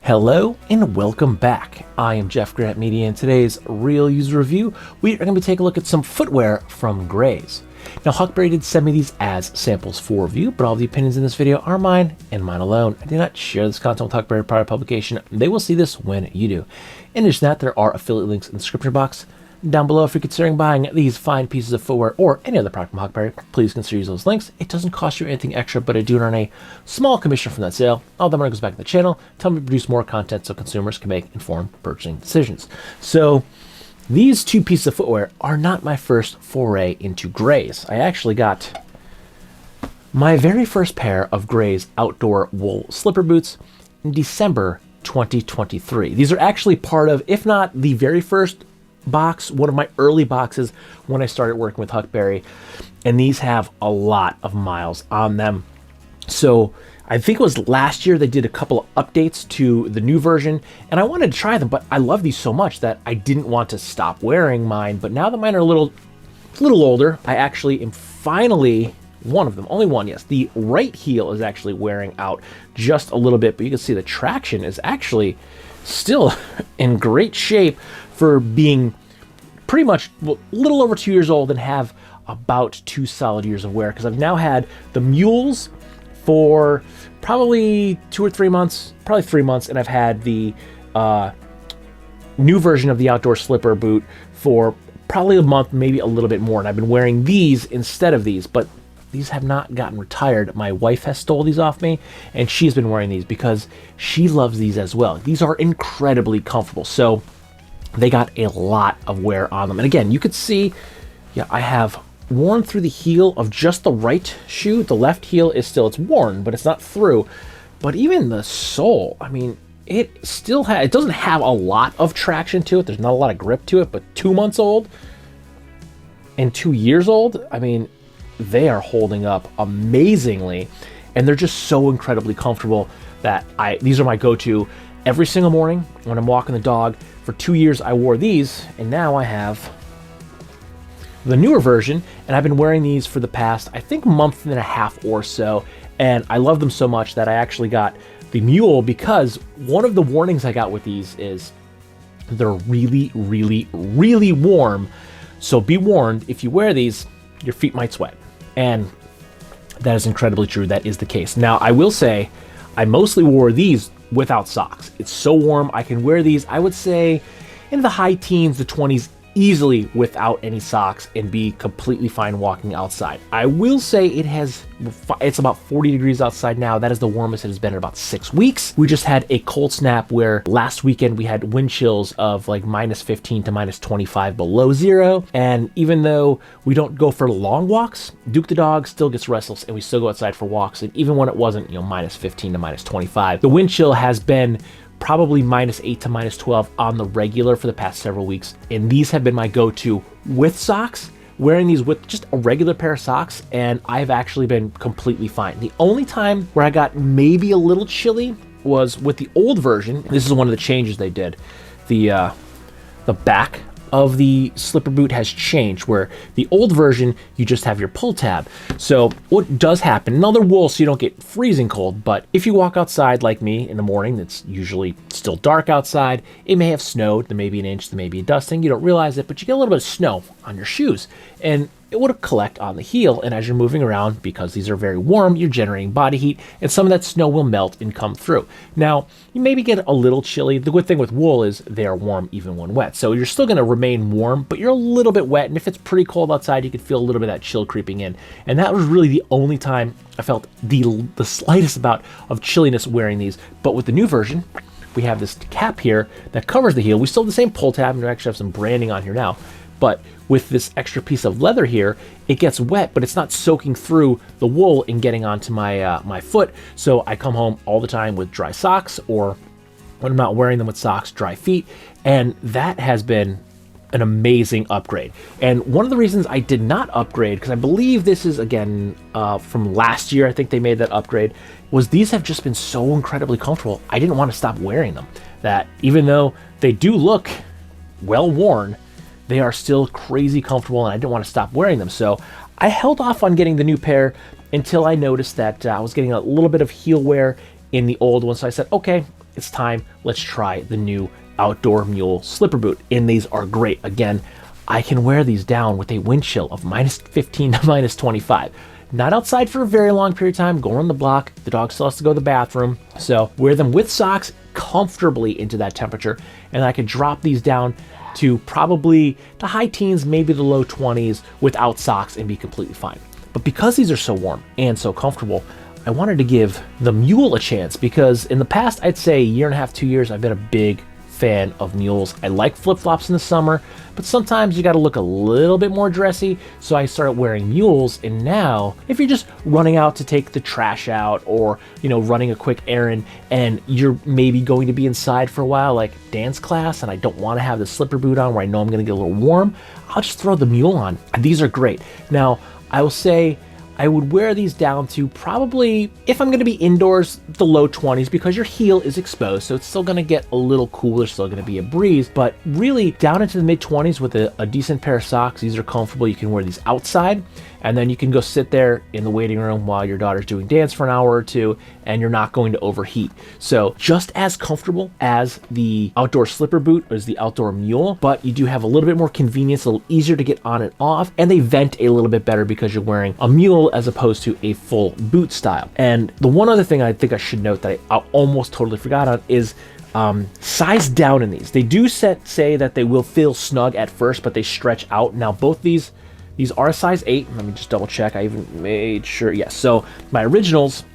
Hello and welcome back. I am jeffgrantMEDIA. In today's real user review, we are going to be taking a look at some footwear from Grays. Now, Huckberry did send me these as samples for review, but all the opinions in this video are mine and mine alone. I do not share this content with Huckberry prior to publication. They will see this when you do. In addition to that, there are affiliate links in the description box down below. If you're considering buying these fine pieces of footwear or any other product from Huckberry, please consider using those links. It doesn't cost you anything extra, but I do earn a small commission from that sale. All that money goes back to the channel, tell me to produce more content so consumers can make informed purchasing decisions. So these two pieces of footwear are not my first foray into Grays. I actually got my very first pair of Grays outdoor wool slipper boots in December 2023. These are actually part of, if not the very first box, one of my early boxes when I started working with Huckberry, and these have a lot of miles on them. So I think it was last year they did a couple of updates to the new version, and I wanted to try them, but I love these so much that I didn't want to stop wearing mine. But now that mine are a little older, I actually am finally one of them, only one, yes. The right heel is actually wearing out just a little bit, but you can see the traction is actually still in great shape for being pretty much a little over 2 years old and have about 2 solid years of wear, because I've now had the Mules for probably 2 or 3 months, probably 3 months, and I've had the new version of the outdoor slipper boot for probably a month, maybe a little bit more, and I've been wearing these instead of these, but these have not gotten retired. My wife has stole these off me, and she's been wearing these because she loves these as well. These are incredibly comfortable, so they got a lot of wear on them. And again, you could see, yeah, I have worn through the heel of just the right shoe. The left heel is still, it's worn, but it's not through. But even the sole, I mean, it still has, it doesn't have a lot of traction to it. There's not a lot of grip to it, but 2 months old and 2 years old, I mean, they are holding up amazingly, and they're just so incredibly comfortable that these are my go-to every single morning when I'm walking the dog. For 2 years I wore these, and now I have the newer version, and I've been wearing these for the past, I think, month and a half or so, and I love them so much that I actually got the Mule, because one of the warnings I got with these is they're really, really, really warm. So be warned, if you wear these, your feet might sweat. And that is incredibly true. That is the case. Now, I will say, I mostly wore these without socks. It's so warm. I can wear these, I would say, in the high teens, the 20s, easily without any socks and be completely fine walking outside. I will say it's about 40 degrees outside now. That is the warmest it has been in about 6 weeks. We just had a cold snap where last weekend we had wind chills of like -15 to -25 below zero. And even though we don't go for long walks, Duke the dog still gets restless and we still go outside for walks. And even when it wasn't, -15 to -25, the wind chill has been probably -8 to -12 on the regular for the past several weeks, and these have been my go-to with socks. Wearing these with just a regular pair of socks, and I've actually been completely fine. The only time where I got maybe a little chilly was with the old version. This is one of the changes they did. The back of the slipper boot has changed, where the old version you just have your pull tab. So what does happen, and they're wool so you don't get freezing cold, but if you walk outside like me in the morning, it's usually still dark outside, it may have snowed, there may be an inch, there may be a dusting, you don't realize it, but you get a little bit of snow on your shoes, and it would collect on the heel, and as you're moving around, because these are very warm, you're generating body heat, and some of that snow will melt and come through. Now, you maybe get a little chilly. The good thing with wool is they are warm even when wet, so you're still going to remain warm, but you're a little bit wet, and if it's pretty cold outside, you can feel a little bit of that chill creeping in, and that was really the only time I felt the slightest amount of chilliness wearing these. But with the new version, we have this cap here that covers the heel. We still have the same pull tab, and we actually have some branding on here now. But with this extra piece of leather here, it gets wet, but it's not soaking through the wool and getting onto my my foot. So I come home all the time with dry socks, or when I'm not wearing them with socks, dry feet. And that has been an amazing upgrade. And one of the reasons I did not upgrade, because I believe this is, again, from last year, I think they made that upgrade, was these have just been so incredibly comfortable. I didn't want to stop wearing them. That even though they do look well worn, they are still crazy comfortable, and I didn't want to stop wearing them. So I held off on getting the new pair until I noticed that I was getting a little bit of heel wear in the old one. So I said, okay, it's time. Let's try the new Outdoor Mule slipper boot. And these are great. Again, I can wear these down with a wind chill of -15 to -25. Not outside for a very long period of time, going on the block. The dog still has to go to the bathroom. So wear them with socks comfortably into that temperature. And I could drop these down to probably the high teens, maybe the low 20s without socks and be completely fine. But because these are so warm and so comfortable, I wanted to give the Mule a chance, because in the past, I'd say 1.5 to 2 years, I've been a big fan of mules. I like flip-flops in the summer, but sometimes you got to look a little bit more dressy, so I started wearing mules. And now, if you're just running out to take the trash out, or running a quick errand, and you're maybe going to be inside for a while, like dance class, and I don't want to have the slipper boot on where I know I'm going to get a little warm, I'll just throw the Mule on. These are great. Now, I will say I would wear these down to probably, if I'm going to be indoors, the low 20s, because your heel is exposed, so it's still going to get a little cooler, still going to be a breeze, but really down into the mid 20s with a decent pair of socks. These are comfortable. You can wear these outside, and then you can go sit there in the waiting room while your daughter's doing dance for an hour or two, and you're not going to overheat. So just as comfortable as the outdoor slipper boot as the Outdoor Mule, but you do have a little bit more convenience, a little easier to get on and off, and they vent a little bit better because you're wearing a Mule as opposed to a full boot style. And the one other thing I think I should note that I almost totally forgot on is size down in these. They do say that they will feel snug at first, but they stretch out. Now both these are a size 8. Let me just double check. I even made sure. Yes. So my originals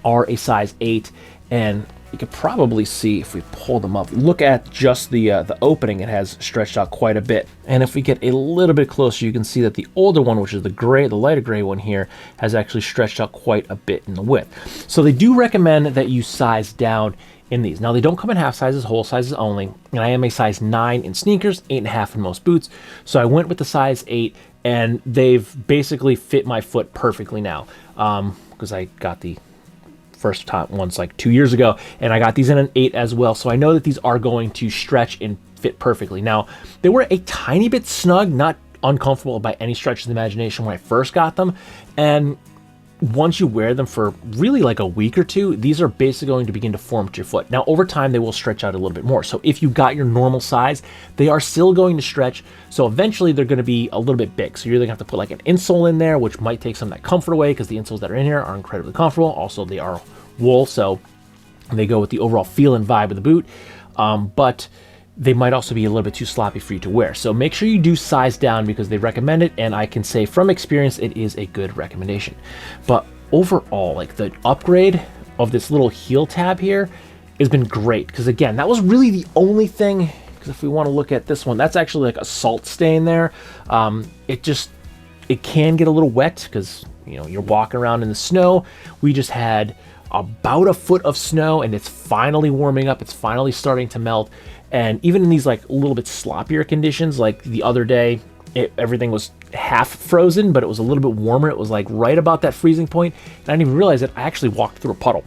are a size 8, and you could probably see if we pull them up. Look at just the opening; it has stretched out quite a bit. And if we get a little bit closer, you can see that the older one, which is the lighter gray one here, has actually stretched out quite a bit in the width. So they do recommend that you size down in these. Now they don't come in half sizes, whole sizes only. And I am a size 9 in sneakers, 8.5 in most boots. So I went with the size 8, and they've basically fit my foot perfectly now, because I got the first time ones like 2 years ago, and I got these in an 8 as well, so I know that these are going to stretch and fit perfectly. Now, they were a tiny bit snug, not uncomfortable by any stretch of the imagination when I first got them, and once you wear them for really like a week or two, these are basically going to begin to form to your foot. Now, over time, they will stretch out a little bit more. So if you got your normal size, they are still going to stretch. So eventually they're going to be a little bit big. So you're going to have to put like an insole in there, which might take some of that comfort away, because the insoles that are in here are incredibly comfortable. Also, they are wool, so they go with the overall feel and vibe of the boot. But they might also be a little bit too sloppy for you to wear. So make sure you do size down, because they recommend it, and I can say from experience it is a good recommendation. But overall, like, the upgrade of this little heel tab here has been great, because again, that was really the only thing. Because if we want to look at this one, that's actually like a salt stain there. It can get a little wet because you're walking around in the snow. We just had about a foot of snow, and it's finally warming up. It's finally starting to melt. And even in these like a little bit sloppier conditions, like the other day, everything was half frozen, but it was a little bit warmer. It was like right about that freezing point, and I didn't even realize it. I actually walked through a puddle.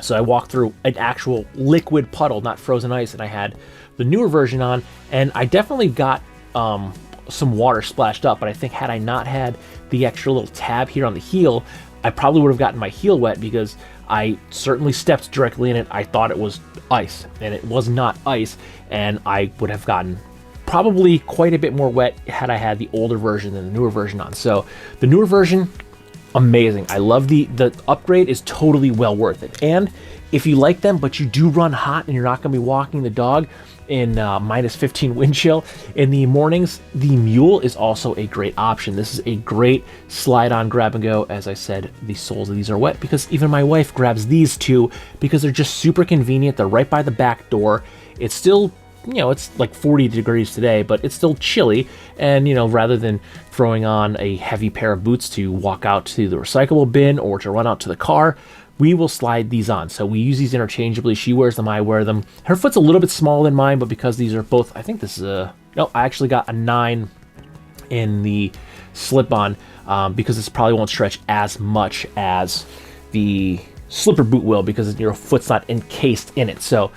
So I walked through an actual liquid puddle, not frozen ice, and I had the newer version on, and I definitely got some water splashed up, but I think had I not had the extra little tab here on the heel, I probably would have gotten my heel wet, because I certainly stepped directly in it. I thought it was ice, and it was not ice, and I would have gotten probably quite a bit more wet had I had the older version than the newer version on. So the newer version, amazing. I love the upgrade is totally well worth it. And if you like them, but you do run hot and you're not going to be walking the dog in -15 wind chill in the mornings, the Mule is also a great option. This is a great slide on, grab and go. As I said, the soles of these are wet, because even my wife grabs these too, because they're just super convenient. They're right by the back door. It's still, it's like 40 degrees today, but it's still chilly. And, rather than throwing on a heavy pair of boots to walk out to the recyclable bin or to run out to the car, we will slide these on. So we use these interchangeably. She wears them, I wear them. Her foot's a little bit smaller than mine, but because these are both, I think this is no, I actually got a 9 in the slip-on, because this probably won't stretch as much as the slipper boot will, because your foot's not encased in it. So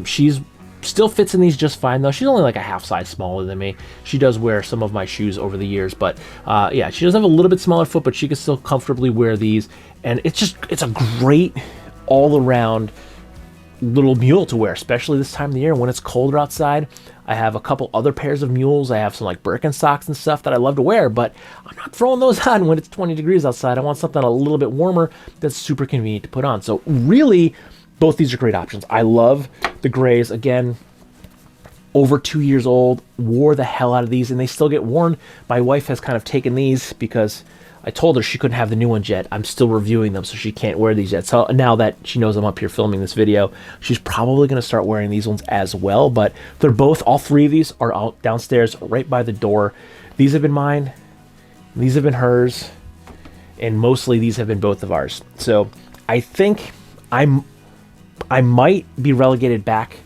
she's still fits in these just fine, though. She's only like a half size smaller than me. She does wear some of my shoes over the years, but yeah, she does have a little bit smaller foot, but she can still comfortably wear these. And it's a great all around little mule to wear, especially this time of the year when it's colder outside. I have a couple other pairs of mules. I have some like Birkenstocks and stuff that I love to wear, but I'm not throwing those on when it's 20 degrees outside. I want something a little bit warmer that's super convenient to put on. So really, both these are great options. I love the grays. Again, over 2 years old, wore the hell out of these, and they still get worn. My wife has kind of taken these because I told her she couldn't have the new ones yet. I'm still reviewing them, so she can't wear these yet. So now that she knows I'm up here filming this video, she's probably going to start wearing these ones as well. But they're both, all three of these are out downstairs right by the door. These have been mine, these have been hers, and mostly these have been both of ours. So I think I might be relegated back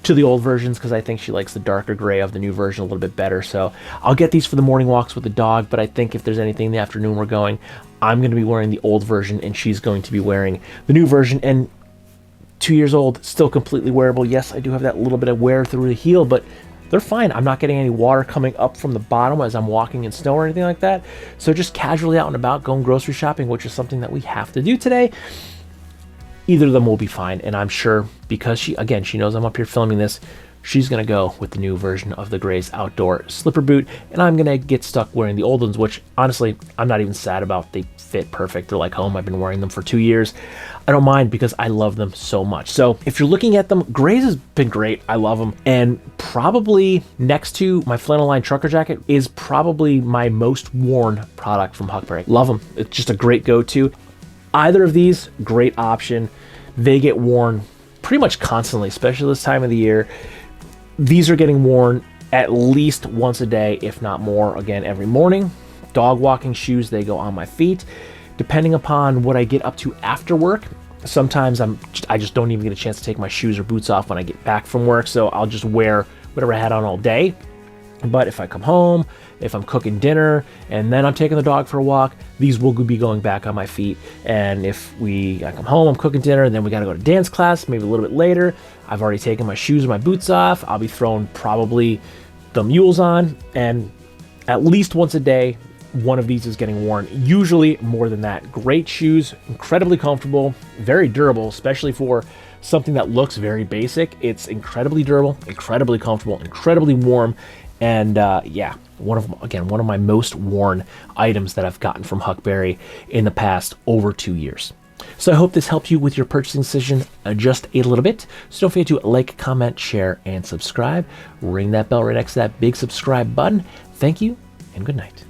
to the old versions because I think she likes the darker gray of the new version a little bit better. So I'll get these for the morning walks with the dog, but I think if there's anything in the afternoon we're going, I'm going to be wearing the old version and she's going to be wearing the new version. And 2 years old, still completely wearable. Yes, I do have that little bit of wear through the heel, but they're fine. I'm not getting any water coming up from the bottom as I'm walking in snow or anything like that. So just casually out and about going grocery shopping, which is something that we have to do today, either of them will be fine. And I'm sure because she knows I'm up here filming this, she's going to go with the new version of the Grays outdoor slipper boot. And I'm going to get stuck wearing the old ones, which honestly, I'm not even sad about. They fit perfect. They're like home. I've been wearing them for 2 years. I don't mind because I love them so much. So if you're looking at them, Grays has been great. I love them. And probably next to my flannel line trucker jacket is probably my most worn product from Huckberry. Love them. It's just a great go-to. Either of these, great option. They get worn pretty much constantly, especially this time of the year. These are getting worn at least once a day, if not more. Again, every morning. Dog walking shoes, they go on my feet. Depending upon what I get up to after work, sometimes I just don't even get a chance to take my shoes or boots off when I get back from work, so I'll just wear whatever I had on all day. But if I come home, if I'm cooking dinner, and then I'm taking the dog for a walk, these will be going back on my feet. And if I come home, I'm cooking dinner, and then we got to go to dance class, maybe a little bit later, I've already taken my shoes or my boots off, I'll be throwing probably the mules on, and at least once a day, one of these is getting worn, usually more than that. Great shoes, incredibly comfortable, very durable, especially for something that looks very basic. It's incredibly durable, incredibly comfortable, incredibly warm. And yeah, one of my most worn items that I've gotten from Huckberry in the past over 2 years. So I hope this helped you with your purchasing decision just a little bit. So don't forget to like, comment, share, and subscribe. Ring that bell right next to that big subscribe button. Thank you, and good night.